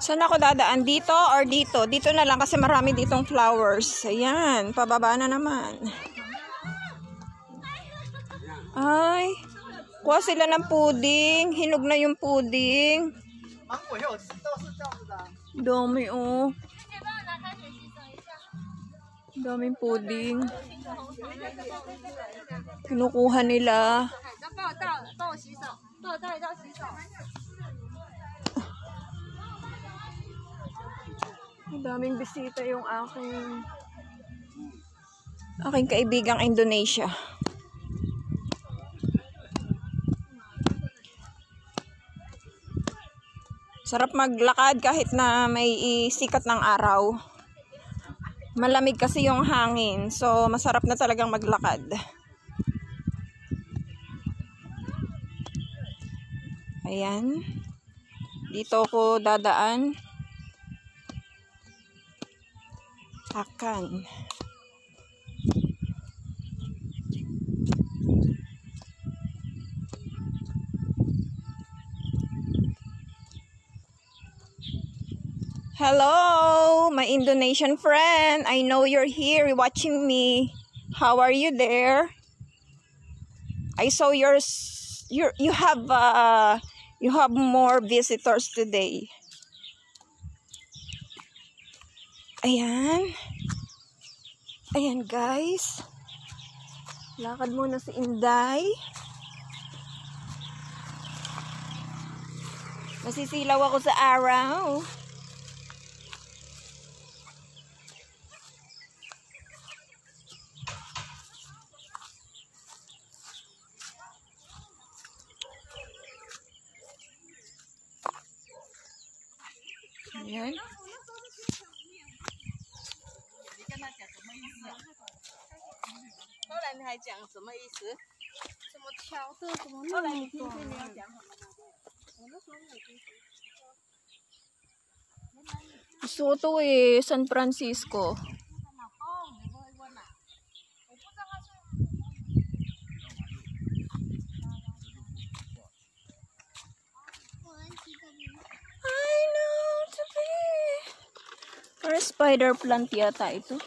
Saan ako dadaan? Dito or dito? Dito na lang kasi marami ditong flowers. Ayan, pababa na naman. Ay, kuha sila ng pudding. Hinog na yung pudding. Dami oh. Daming pudding. Kinukuha nila. Daming bisita yung aking kaibigang Indonesia. Sarap maglakad kahit na may sikat ng araw. Malamig kasi yung hangin, so masarap na talagang maglakad. Ayan. Dito ko dadaan. Akan. Hello, my Indonesian friend. I know you're here watching me. How are you there? I saw you have more visitors today. Ayan. Ayan guys. Lakad muna si Inday. Masisilaw ako sa araw. Ayan. Gusto ko to San Francisco. I know to be. Or spider plant yata ito.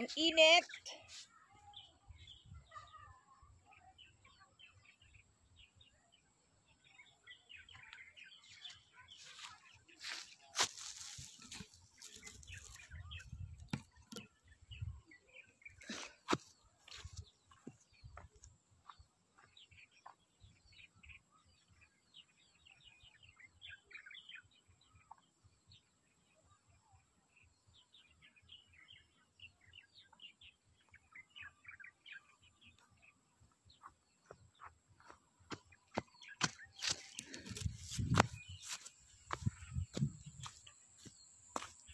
Ang init.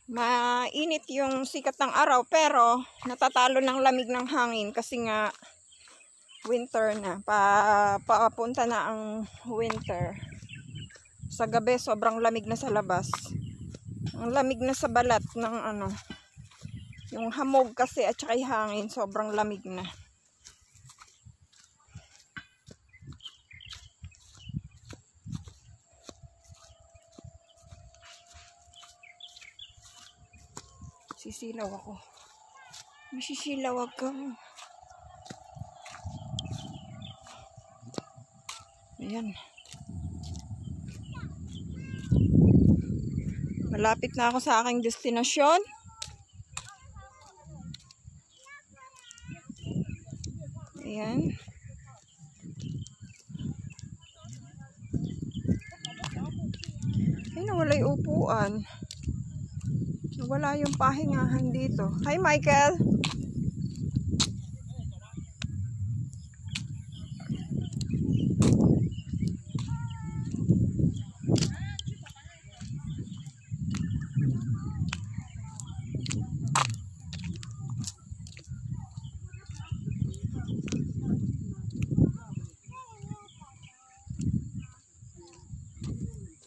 Mainit yung sikat ng araw pero natatalo ng lamig ng hangin kasi nga winter na. Papunta na ang winter. Sa gabi sobrang lamig na sa labas. Ang lamig na sa balat ng yung hamog kasi at saka yung hangin sobrang lamig na. Sisilaw ako. Masisilaw ako. Ayan. Malapit na ako sa aking destinasyon. Ayan. Ay, nawala yung upuan. Wala yung pahingahan dito. Hi, Michael!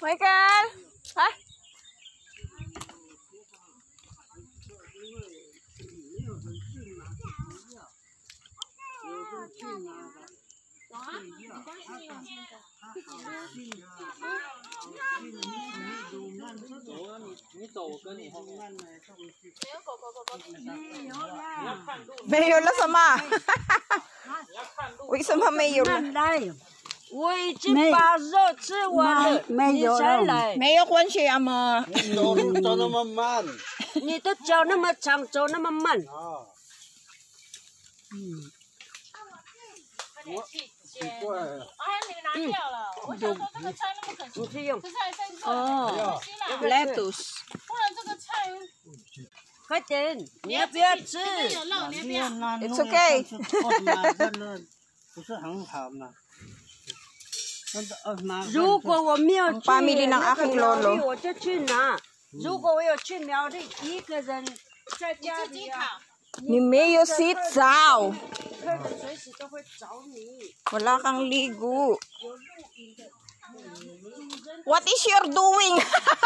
Michael! Ha? Mayor la sama. Uy, sama mayor la. 来，我已经把肉吃完了，你才来。 Mayor kwan siya ama. 走那么慢你的脚那么长，走那么慢。啊！我奇怪了，你去用，Oh. Lettuce. 快点！你要不要吃？ It's okay. 不是很好嘛。如果我没有 Ang 去 family ng 那个 aking 苗栗， lolo. 我就去拿。如果我有去苗栗，一个人在家里啊， Ni Mayor sit down. 客人随时都会找你。 Wala kang ligo. What is your doing?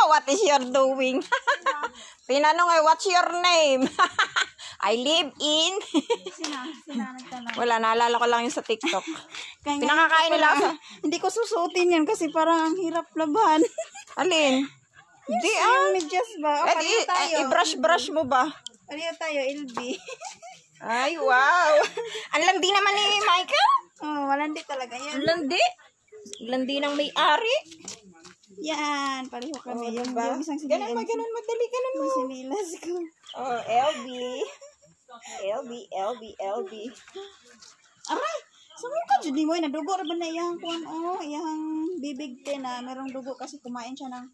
What is your doing? Tinanong ay, what's your name? I live in... Wala, naalala ko lang yung sa TikTok. Pinakakain nila sa... Hindi ko susutin yan kasi parang ang hirap laban. Alin? Hindi Yung medyas ba? O, pareho tayo. I-brush-brush mo ba? Pareho tayo, LB. Ay, wow. Ang landi naman ni Michael. Oh, walandi talaga yan. Ang landi. Landi ng may-ari. Yan, pareho kami. Yung isang Ganun sinilas. ganun, madali, ganun mo. Yung sinilas ko. Oh, LB. LB. Aray! Saan ka dyan mo? Nadugo rin ba na iyang kuwan? Oh, iyang bibig din na merong dugo kasi kumain siya ng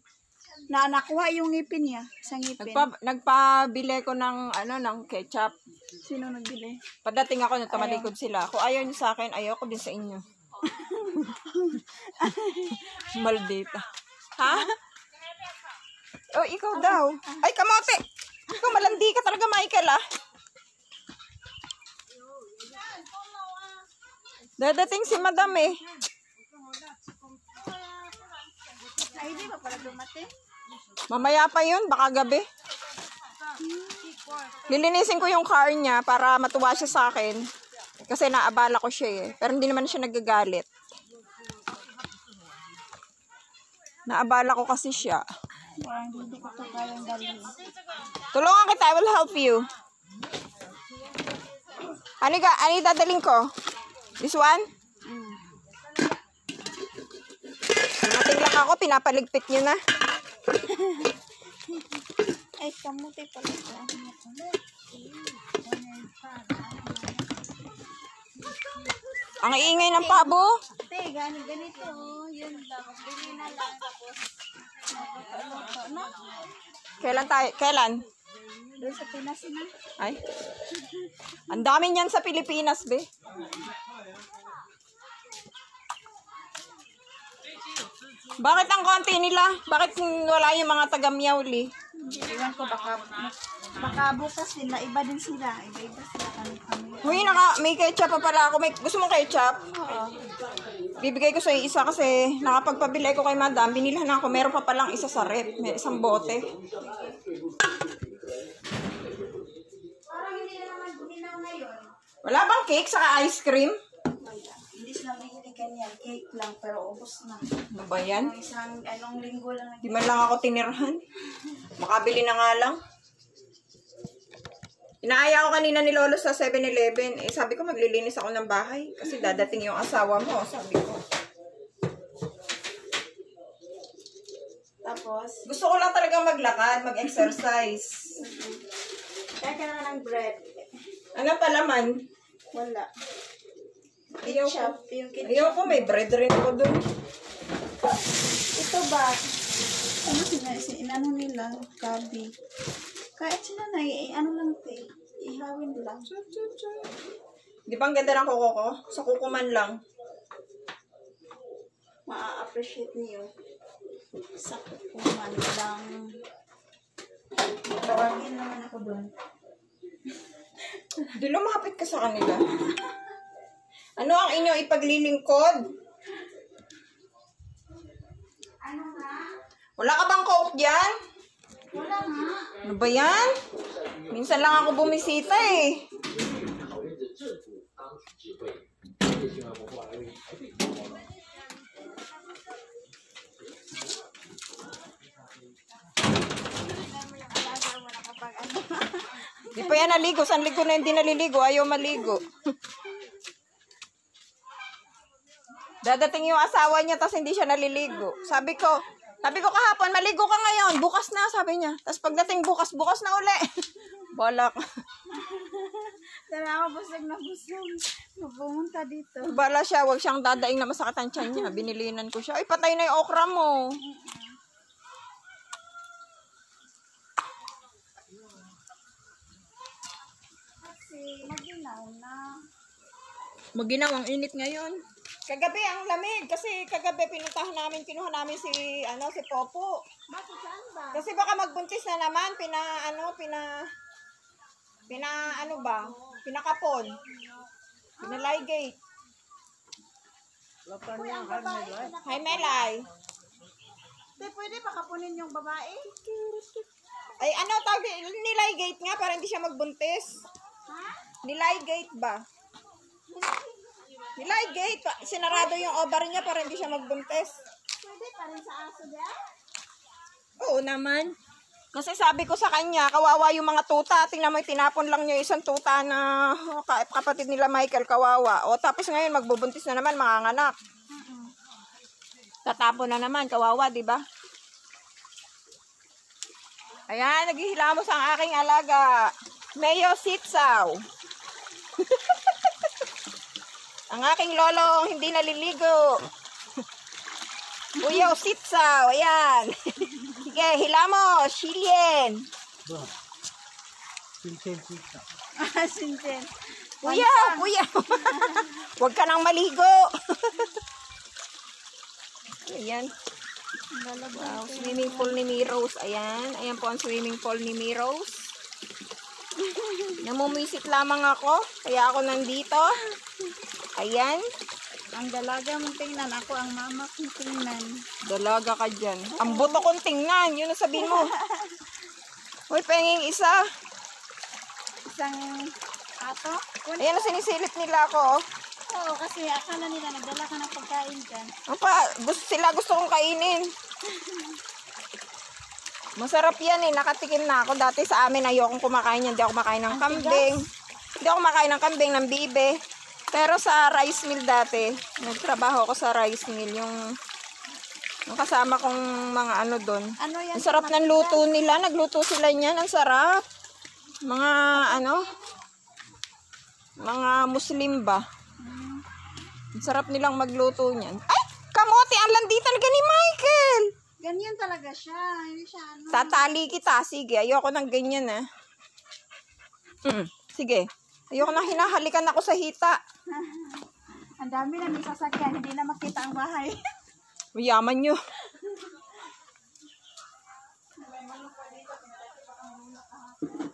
nakuha yung ngipin niya. Sa ngipin. Nagpabili ko ng ng ketchup. Sino nagbili? Padating ako, nagtamalikod sila. Kung ayaw niyo sa akin, ayaw ko din sa inyo. Maldita. Ha? Oh, ikaw daw. Ay, kamote! Ikaw, malandi ka talaga, Michael, ah. Dadating si madam, eh. Ay, di ba pala dumating? Mamaya pa yun, baka gabi. Lilinisin ko yung car niya para matuwa siya sa akin. Kasi naabala ko siya, eh. Pero hindi naman siya nagagalit. Naabala ko kasi siya. Parang hindi ko ito kayang dali. Tulungan kita, I will help you. Ano dadaling ko? This one? Dumating lang ako, pinapaligpit niyo na. Ay, kamuti pala ito. Ang iingay ng pabo. Te, ganito. Yun lang. Bili na lang. Tapos, magluto na. Kailan? Doon sa Pinas na. Ay. Ang dami niyan sa Pilipinas, be. Bakit ang konti nila? Bakit wala yung mga taga-Miauli? Iwan ko baka bukas nila. Iba din sila. Iba sila kami. Uy, may ketchup pa pala ako. Gusto mo ketchup? Oo. Bibigay ko sa isa kasi nakapagpabili ko kay madam. Binilhan ako. Meron pa palang isa sa rep. May isang bote. Parang hindi na naman buminaw ngayon. Wala bang cake saka ice cream? Hindi sila may ganyan. Cake lang pero ubos na. Ano ba yan? Anong linggo lang. Di man lang ako tinirhan. Makabili na nga lang. Inaaya ko kanina ni Lolo sa 7-Eleven. Eh, sabi ko maglilinis ako ng bahay. Kasi dadating yung asawa mo, sabi ko. Tapos, Gusto ko lang talaga maglakad, mag-exercise. kaya ka na ng bread. Ano palaman? Wala. Ayaw ko. Ketchup. Yung ketchup. Ayaw ko, may bread rin ako dun. Ito ba? Ano sila? Inano nila? Gabi. Kahit sila na, ano lang ito eh. Ihawin lang. Di ba ang ganda ng kuko ko? Sa kukuman lang. Ma-appreciate niyo. Sa kukuman lang. Tawagin naman ako doon. Di lumapit ka sa kanila. Ano ang inyong ipaglilingkod? Ano nga? Wala ka bang coke dyan? Wala nga. Ano ba yan? Minsan lang ako bumisita eh. Di pa yan naligo. San ligo na hindi naliligo? Ayaw maligo. Dadating yung asawa niya tapos hindi siya naliligo. Sabi ko kahapon, maligo ka ngayon. Bukas na, sabi niya. Tapos pagdating bukas na uli. Balak. Dala ako busog na busog. Pumunta dito. Bala siya, wag siyang dadaing na masakit ang tiyan niya. Binilinan ko siya. Ay, patay na yung okra mo. Kasi maginaw na. Maginaw, ang init ngayon. Kagabi ang lamig kasi kagabi pinuntahan namin, kinuha namin si Popo. Bakit saan ba? Kasi baka magbuntis na naman, pinakapon. Pinaligate. Uy, ang babae. Hi, Melay. Di, pwede makapunin yung babae? Ay, niligate nga para hindi siya magbuntis. Ha? Niligate ba? Niligate. Sinarado yung ovar niya para hindi siya magbuntis. Pwede pa rin sa aso diyan? Oo naman. Kasi sabi ko sa kanya, kawawa yung mga tuta. Tingnan mo, tinapon lang niya isang tuta na kapatid nila Michael, kawawa. O tapos ngayon, magbubuntis na naman, manganganak. Tatapon na naman, kawawa, di ba? Ayan, naghihilamos ang aking alaga. Mayo Sitsaw. Ang aking lolong hindi naliligo. Uyaw Sitsaw, ayan. Sige, hilamos, Shilien. Sinsen. Sinsen. Uyaw. Huwag ka nang maligo. Ayan. Wow, swimming pool ni Miros. Ayan. Ayan po ang swimming pool ni Miros. Namumisit lamang ako. Kaya ako nandito. Ayan. Ang dalaga mong tingnan, ako ang mama kong tingnan. Dalaga ka dyan. Ang buto kong tingnan. Yun ang sabihin mo. Uy, penging isa. Isang ato? Ayan ang sinisilip nila ako. Oo, kasi akala nila nagdala ka ng pagkain dyan. Sila gusto kong kainin. Masarap yan eh. Nakatikim na ako. Dati sa amin ayokong kumakain yan. Hindi ako kumakain ng kambing. Hindi ako kumakain ng kambing, ng bibe. Pero sa rice mill dati, nagtrabaho ako sa rice mill. Yung kasama kong mga doon. Ano yan? Ang sarap ng luto nila. Nagluto sila niyan. Ang sarap. Mga mga Muslim ba? Ang sarap nilang magluto niyan. Ay! Kamote! Ang landitan ka ni Michael! Ganyan talaga siya. Hindi siya Tatali kita. Sige, ayoko ng ganyan Sige. Ayoko nang hinahalikan ako sa hita. Ang dami na may sasakyan. Hindi na makita ang bahay. Mayaman nyo.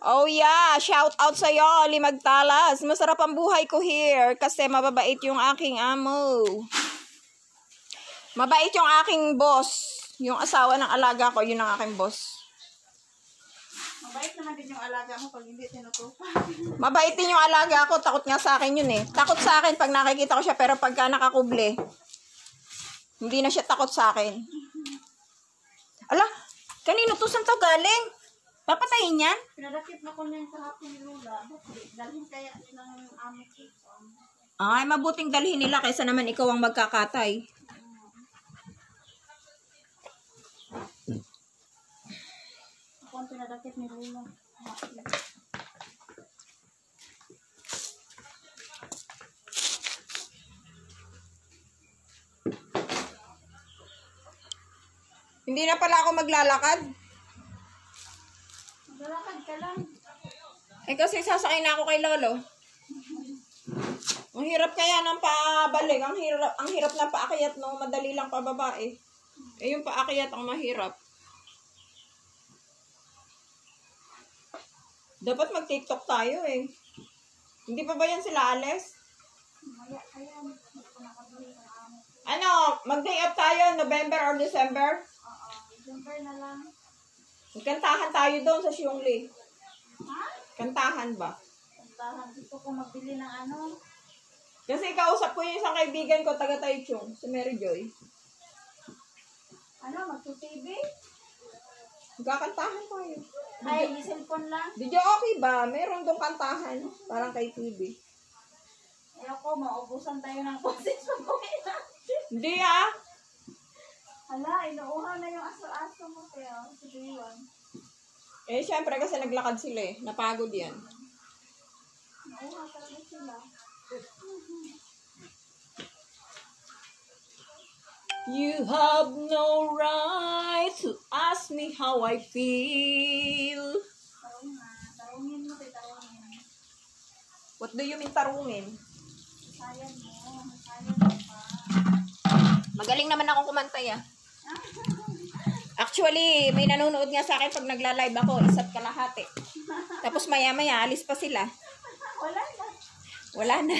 Oh yeah, shout out sa'yo, Limagtalas. Masarap ang buhay ko here kasi mababait yung aking amo. Mabait yung aking boss. Yung asawa ng alaga ko, yun ang aking boss. Mabait naman din yung alaga mo pag hindi tinutupan. Mabait din yung alaga ko, takot nga sa akin yun eh. Takot sa akin pag nakikita ko siya, pero pagka nakakubli, hindi na siya takot sa akin. Ala, kanino to? Saan to galing? Papatayin yan? Pinadakip na ko na yung kahapon ni Lola. Dalhin kaya ng amo ko. Ay, mabuting dalhin nila kaysa naman ikaw ang magkakatay. Ako ang pinadakip ni Lola. Hindi na pala ako maglalakad. Maglalakad ka lang. Eh kasi sasakay na ako kay Lolo. Ang hirap kaya ng pabalik. Ang hirap na paakyat, no? Madali lang pababa eh. Eh yung paakyat ang mahirap. Dapat mag-TikTok tayo eh. Hindi pa ba yan sila alis? Ano, mag-day up tayo November or December? December na lang. Kantahan tayo doon sa Xiongli. Ha? Kantahan ba? Puntahan. Gusto ko magbili ng ano. Kasi kausap ko yung isang kaibigan ko, taga Taichung, si Mary Joy. Ano, magto-TV? Magkakantahan tayo. Ay, di cellphone lang. Di okay ba? Meron doon kantahan. Parang kay TV. Ayoko, maubusan tayo ng boses pag uwi natin. Hindi ah. Hala, inuuhaw na yung aso-aso mo, Teo. Sige yun. Eh, syempre kasi naglakad sila eh. Napagod yan. Inuuhaw talaga sila. You have no right to ask me how I feel. Tarong na. Tarungin mo, Teo. Tarungin. What do you mean tarungin? Sayang mo. Sayang mo pa. Magaling naman akong kumantay ah. Actually, may nanonood nga sa akin pag nagla-live ako, 1 kalahati. Tapos maya-maya, alis pa sila. Wala na. Wala na.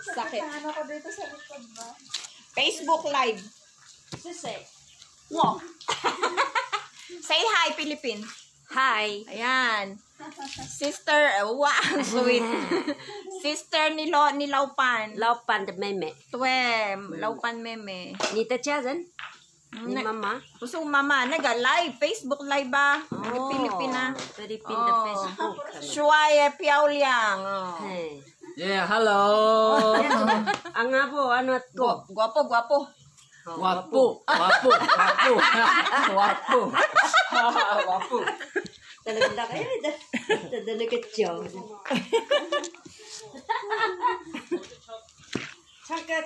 Sakit. Sakit. Ano ko dito sa likod ba? Facebook Live. Sise. Wow. Say hi, Philippine. Hi. Ayan. Sister, wow, sweet. Sister ni Laupan. 老板的妹妹， Twem, Laupan Meme. 你的家人，你妈妈， Puso mama, naga-live, Facebook Live ba? Philippine na. Philippine 的 Facebook， Shuaye Piauliang. Oh. 嘿， Yeah, hello. ang abo ano to? Guwapo, guwapo. Wapo, wapo, wapo, wapo. Wapo. Talaga kayo, talaga kecil.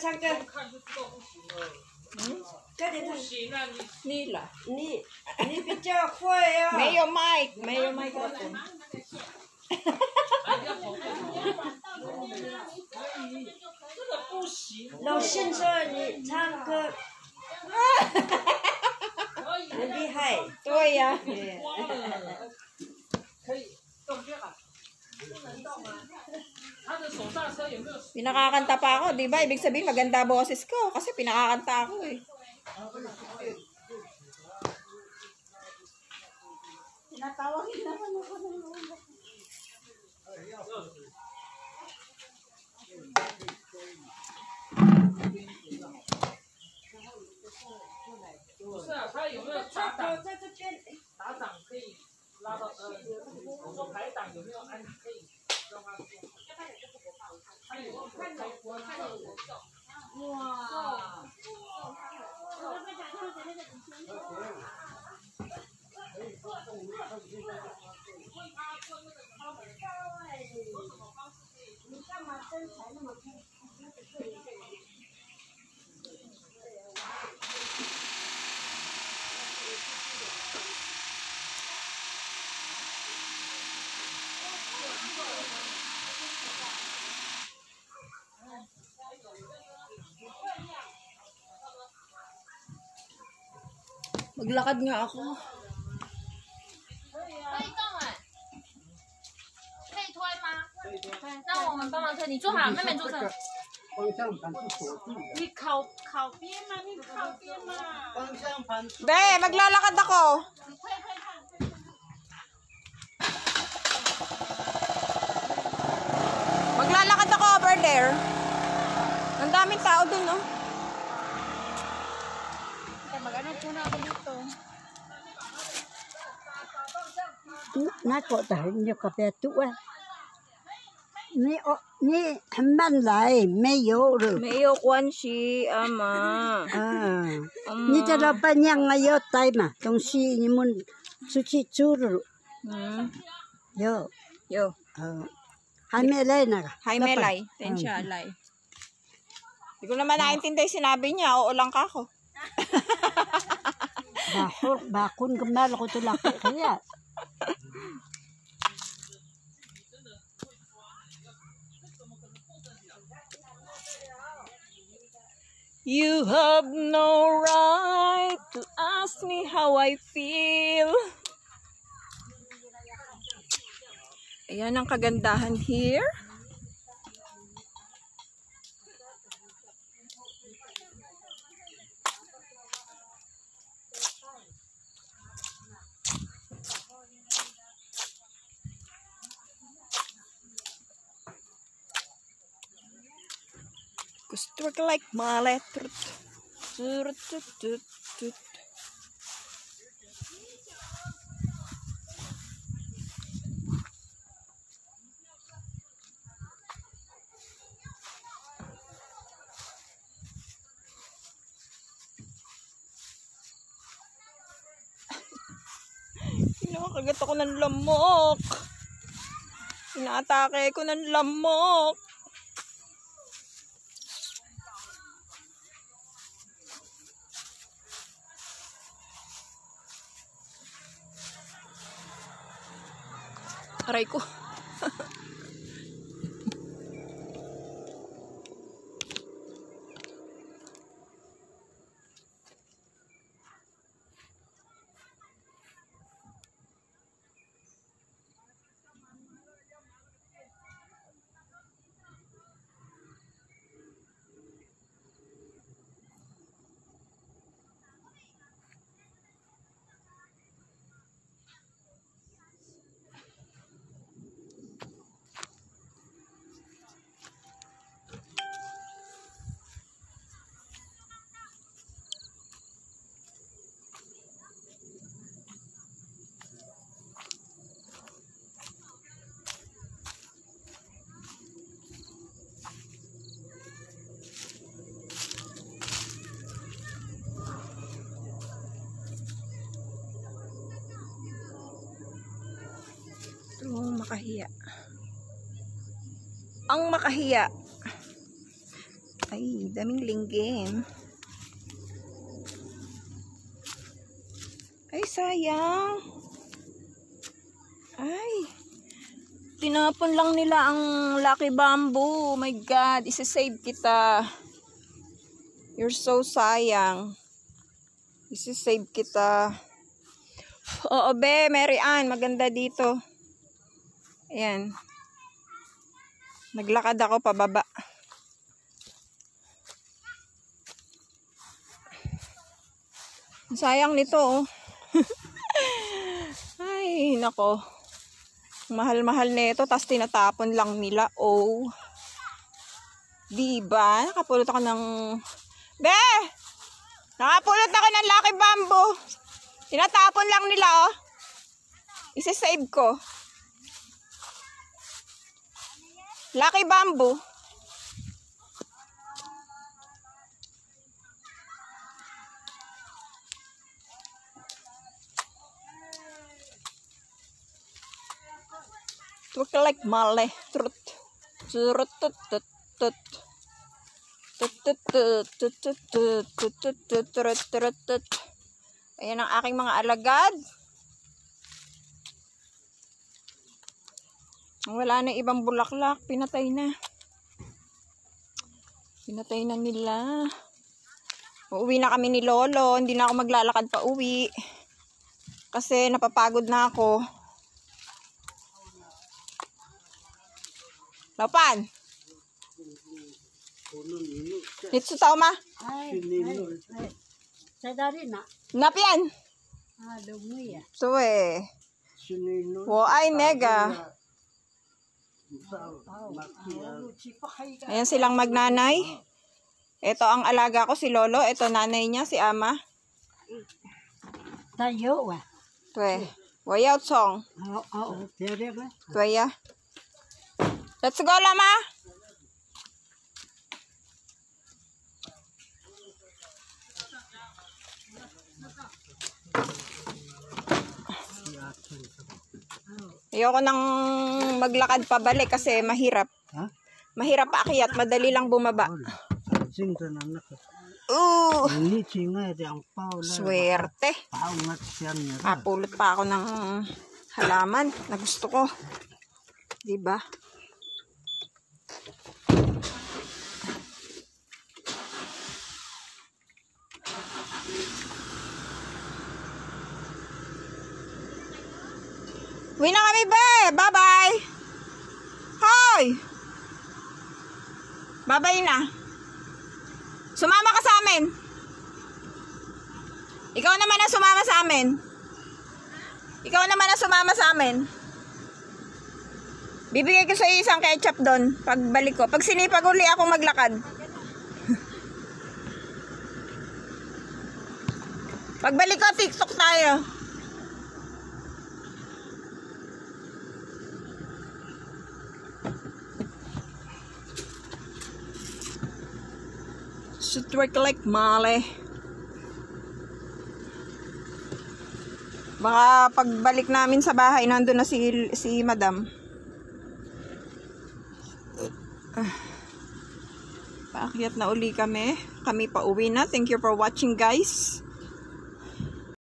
잠깐. 这里头 Nila. 你比较快呀。 Mayo Mike. Mayo Mike ako. 老先生，你唱歌很厉害。 Tuya. Pinakakanta pa ako, di ba? Ibig sabihin maganda boses ko kasi pinakakanta ako eh. Tinatawagin naman ako ng ulo.在这边。打档可以拉到我说排档有没有按可以让他做？他有开关，哇！你干嘛身材那么漂亮？ Maglakad nga ako. 可以动哎，可以推吗？那我们帮忙推，你坐好，妹妹坐这。方向盘是锁住的。你靠边嘛，你靠边嘛。方向盘是 Be, maglalakad ako. Maglalakad ako over there. Ang daming tao dun, no? Mag-ano po na ako dito. 那个的你可别读啊！你很慢来，没有了 Mayo kwan si ama. 啊！你这老板娘啊要带嘛东西，你们出去住了 有 Yo. 还没来那个。 Hi, Melay. Tensya, Lay. Hindi ko naman naintindi sinabi niya. Oo lang ka ako. bakun kemal ko tulak kaya. You have no right to ask me how I feel. Ayan ang kagandahan here. Cause twerk like Male. Trut. Trut, trut, trut, trut. Kinakagat ako ng lamok. Inaatake ko ng lamok. Aray ko. Oh, makahiya. Ang makahiya. Ay, daming linggim. Ay, sayang. Ay. Tinapon lang nila ang Lucky Bamboo. Oh my God, isa-save kita. You're so sayang. Isa-save kita. Oo, be, Mary Ann, maganda dito. Ayan. Naglakad ako pababa. Sayang nito, oh. Ay, nako. Mahal-mahal nito, tas tinatapon lang nila, oh. Diba? Nakapulot ako ng... Be! Nakapulot ako ng Lucky Bamboo. Tinatapon lang nila, oh. Isa-save ko. Lucky Bamboo. Look like Male. Trut. Trut tut tut tut. Tut tut tut tut tut tut tut tut tut tut. Ayan ang aking mga alagad. Wala na ibang bulaklak. Pinatay na. Pinatay na nila. Uuwi na kami ni Lolo. Hindi na ako maglalakad pa uwi. Kasi napapagod na ako. Lapan. Dito sa ma. Sa dari na. Napian. Dumi ya. So Wo ay mega. Ayan silang magnanay. Ito ang alaga ko, si Lolo. Ito nanay niya, si Ama. Tayo wa. Twe. Wayaw song. Oo, pwede ba? Twe ya. Let's go, Lama. Ayoko nang maglakad pabalik kasi mahirap. Mahirap paakyat, madali lang bumaba. Swerte. Papulot pa ako ng halaman na gusto ko. Diba? Uwi na kami, be. Bye-bye. Hoy. Bye-bye na. Sumama ka sa amin. Ikaw naman ang sumama sa amin. Ikaw naman ang sumama sa amin. Bibigay ko sa iyo isang ketchup doon. Pagbalik ko. Pag sinipag uli akong maglakad. Pagbalik ko, TikTok tayo. Should work like male. Baka pagbalik namin sa bahay, nandun na si Madam. Paakyat na uli kami. Kami pa uwi na. Thank you for watching, guys.